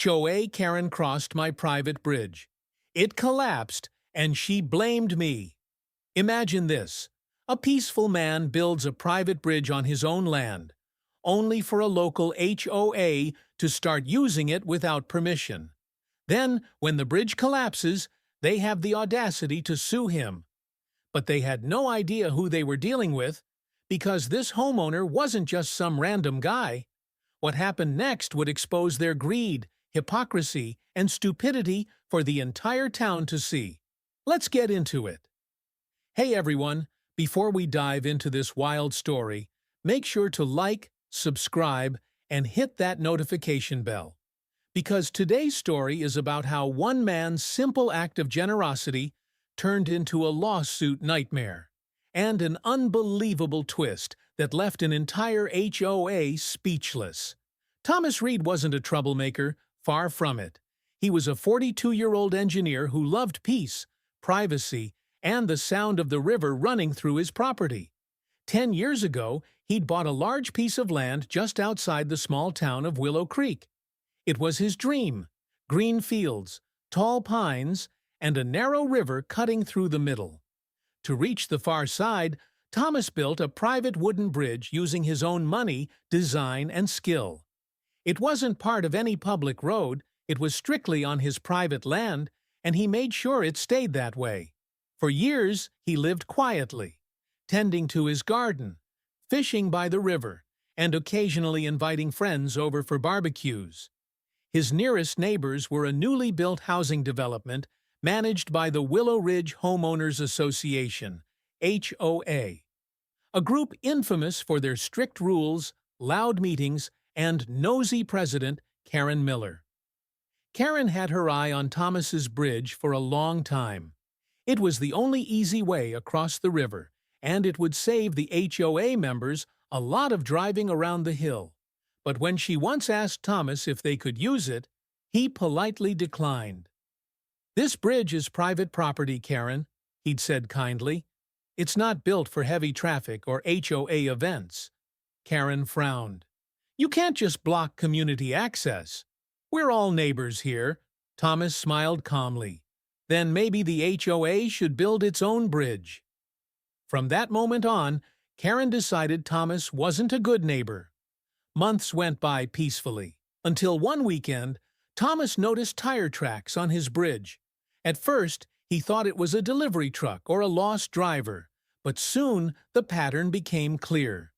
HOA Karen crossed my private bridge. It collapsed, and she blamed me. Imagine this. A peaceful man builds a private bridge on his own land, only for a local HOA to start using it without permission. Then, when the bridge collapses, they have the audacity to sue him. But they had no idea who they were dealing with, because this homeowner wasn't just some random guy. What happened next would expose their greed, hypocrisy, and stupidity for the entire town to see. Let's get into it. Hey everyone, before we dive into this wild story, make sure to like, subscribe, and hit that notification bell. Because today's story is about how one man's simple act of generosity turned into a lawsuit nightmare, and an unbelievable twist that left an entire HOA speechless. Thomas Reed wasn't a troublemaker, far from it. He was a 42-year-old engineer who loved peace, privacy, and the sound of the river running through his property. 10 years ago, he'd bought a large piece of land just outside the small town of Willow Creek. It was his dream: green fields, tall pines, and a narrow river cutting through the middle. To reach the far side, Thomas built a private wooden bridge using his own money, design, and skill. It wasn't part of any public road, it was strictly on his private land, and he made sure it stayed that way. For years, he lived quietly, tending to his garden, fishing by the river, and occasionally inviting friends over for barbecues. His nearest neighbors were a newly built housing development managed by the Willow Ridge Homeowners Association, HOA, a group infamous for their strict rules, loud meetings, and nosy president, Karen Miller. Karen had her eye on Thomas's bridge for a long time. It was the only easy way across the river, and it would save the HOA members a lot of driving around the hill. But when she once asked Thomas if they could use it, he politely declined. "This bridge is private property, Karen," he'd said kindly. "It's not built for heavy traffic or HOA events." Karen frowned. "You can't just block community access. We're all neighbors here." Thomas smiled calmly. "Then maybe the HOA should build its own bridge." From that moment on, Karen decided Thomas wasn't a good neighbor. Months went by peacefully, until one weekend, Thomas noticed tire tracks on his bridge. At first, he thought it was a delivery truck or a lost driver, but soon the pattern became clear.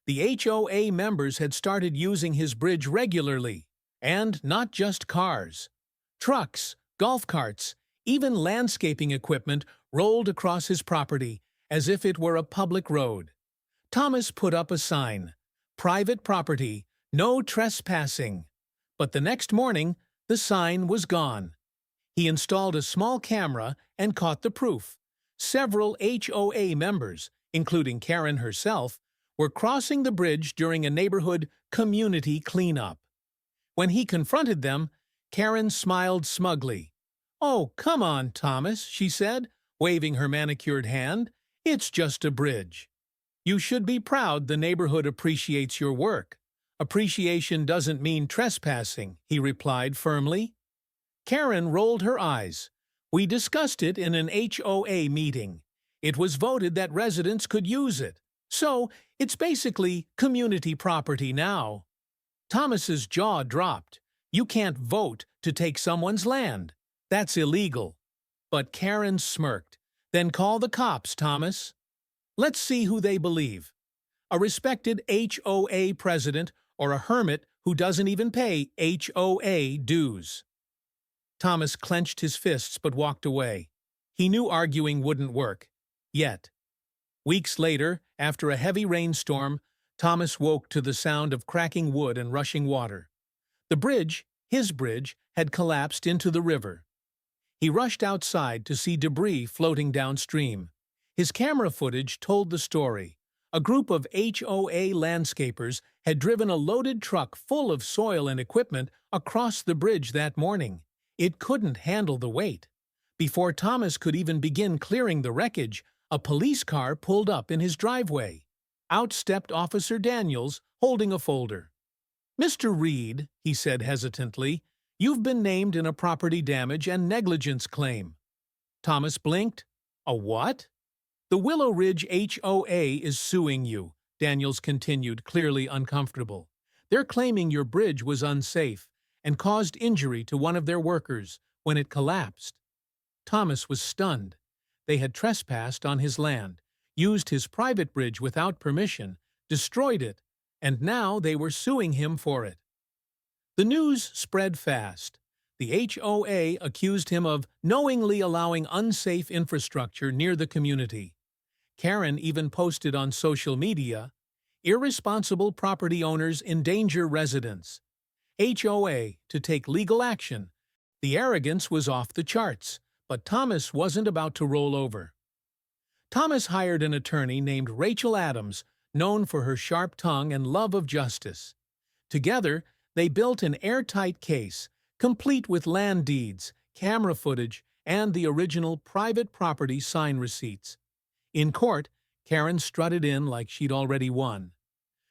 The HOA members had started using his bridge regularly, and not just cars. Trucks, golf carts, even landscaping equipment rolled across his property as if it were a public road. Thomas put up a sign: "Private property, no trespassing." But the next morning, the sign was gone. He installed a small camera and caught the proof. Several HOA members, including Karen herself, were crossing the bridge during a neighborhood community cleanup. When he confronted them, Karen smiled smugly. "Oh, come on, Thomas," she said, waving her manicured hand. "It's just a bridge." "You should be proud the neighborhood appreciates your work." "Appreciation doesn't mean trespassing," he replied firmly. Karen rolled her eyes. "We discussed it in an HOA meeting. It was voted that residents could use it. So, it's basically community property now." Thomas's jaw dropped. "You can't vote to take someone's land. That's illegal." But Karen smirked. "Then call the cops, Thomas. Let's see who they believe. A respected HOA president or a hermit who doesn't even pay HOA dues." Thomas clenched his fists but walked away. He knew arguing wouldn't work. Yet. Weeks later, after a heavy rainstorm, Thomas woke to the sound of cracking wood and rushing water. The bridge, his bridge, had collapsed into the river. He rushed outside to see debris floating downstream. His camera footage told the story. A group of HOA landscapers had driven a loaded truck full of soil and equipment across the bridge that morning. It couldn't handle the weight. Before Thomas could even begin clearing the wreckage, a police car pulled up in his driveway. Out stepped Officer Daniels, holding a folder. "Mr. Reed," he said hesitantly, You've been named in a property damage and negligence claim." Thomas blinked. "A what?" "The Willow Ridge HOA is suing you," Daniels continued, clearly uncomfortable. "They're claiming your bridge was unsafe and caused injury to one of their workers when it collapsed." Thomas was stunned. They had trespassed on his land, used his private bridge without permission, destroyed it, and now they were suing him for it. The news spread fast. The HOA accused him of knowingly allowing unsafe infrastructure near the community. Karen even posted on social media, "Irresponsible property owners endanger residents. HOA to take legal action." The arrogance was off the charts, but Thomas wasn't about to roll over. Thomas hired an attorney named Rachel Adams, known for her sharp tongue and love of justice. Together, they built an airtight case, complete with land deeds, camera footage, and the original private property sign receipts. In court, Karen strutted in like she'd already won.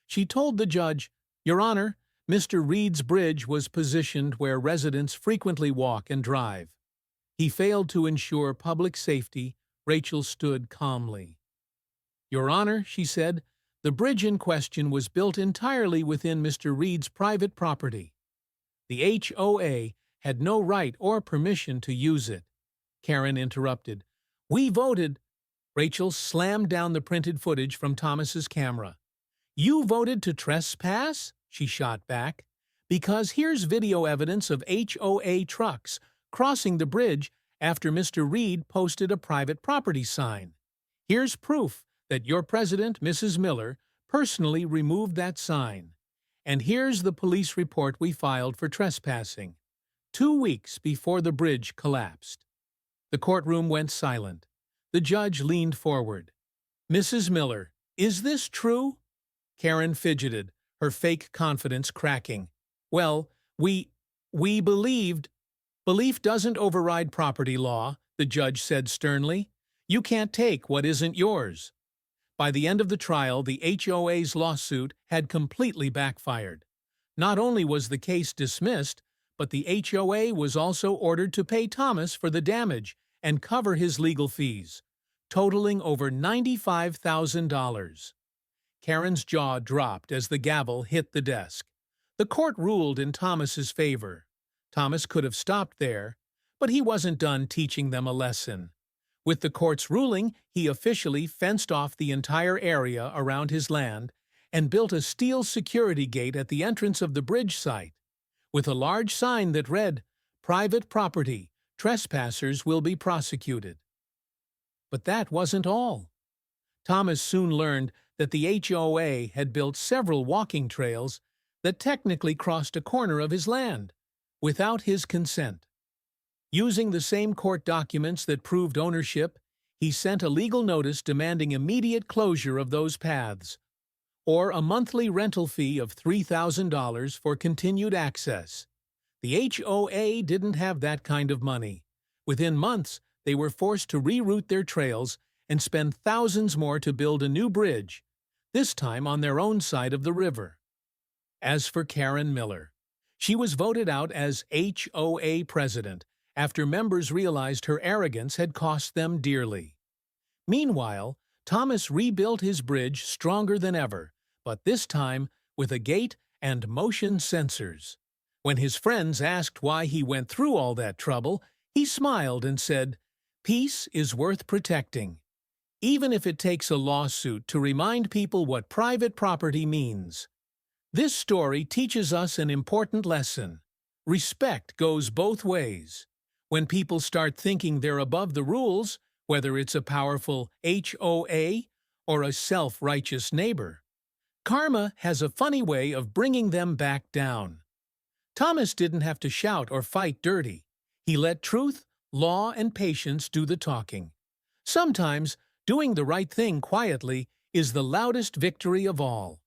She told the judge, "Your Honor, Mr. Reed's bridge was positioned where residents frequently walk and drive. He failed to ensure public safety." Rachel stood calmly. "Your Honor," she said, "the bridge in question was built entirely within Mr. Reed's private property. The HOA had no right or permission to use it." Karen interrupted. "We voted—" Rachel slammed down the printed footage from Thomas's camera. "You voted to trespass?" she shot back. "Because here's video evidence of HOA trucks crossing the bridge after Mr. Reed posted a private property sign. Here's proof that your president, Mrs. Miller, personally removed that sign. And here's the police report we filed for trespassing, 2 weeks before the bridge collapsed." The courtroom went silent. The judge leaned forward. "Mrs. Miller, is this true?" Karen fidgeted, her fake confidence cracking. "Well, we believed—" "Belief doesn't override property law," the judge said sternly. "You can't take what isn't yours." By the end of the trial, the HOA's lawsuit had completely backfired. Not only was the case dismissed, but the HOA was also ordered to pay Thomas for the damage and cover his legal fees, totaling over $95,000. Karen's jaw dropped as the gavel hit the desk. The court ruled in Thomas's favor. Thomas could have stopped there, but he wasn't done teaching them a lesson. With the court's ruling, he officially fenced off the entire area around his land and built a steel security gate at the entrance of the bridge site, with a large sign that read, "Private property. Trespassers will be prosecuted." But that wasn't all. Thomas soon learned that the HOA had built several walking trails that technically crossed a corner of his land, without his consent. Using the same court documents that proved ownership, he sent a legal notice demanding immediate closure of those paths, or a monthly rental fee of $3,000 for continued access. The HOA didn't have that kind of money. Within months, they were forced to reroute their trails and spend thousands more to build a new bridge, this time on their own side of the river. As for Karen Miller, she was voted out as HOA president after members realized her arrogance had cost them dearly. Meanwhile, Thomas rebuilt his bridge stronger than ever, but this time with a gate and motion sensors. When his friends asked why he went through all that trouble, he smiled and said, "Peace is worth protecting, even if it takes a lawsuit to remind people what private property means." This story teaches us an important lesson. Respect goes both ways. When people start thinking they're above the rules, whether it's a powerful HOA or a self-righteous neighbor, karma has a funny way of bringing them back down. Thomas didn't have to shout or fight dirty. He let truth, law, and patience do the talking. Sometimes, doing the right thing quietly is the loudest victory of all.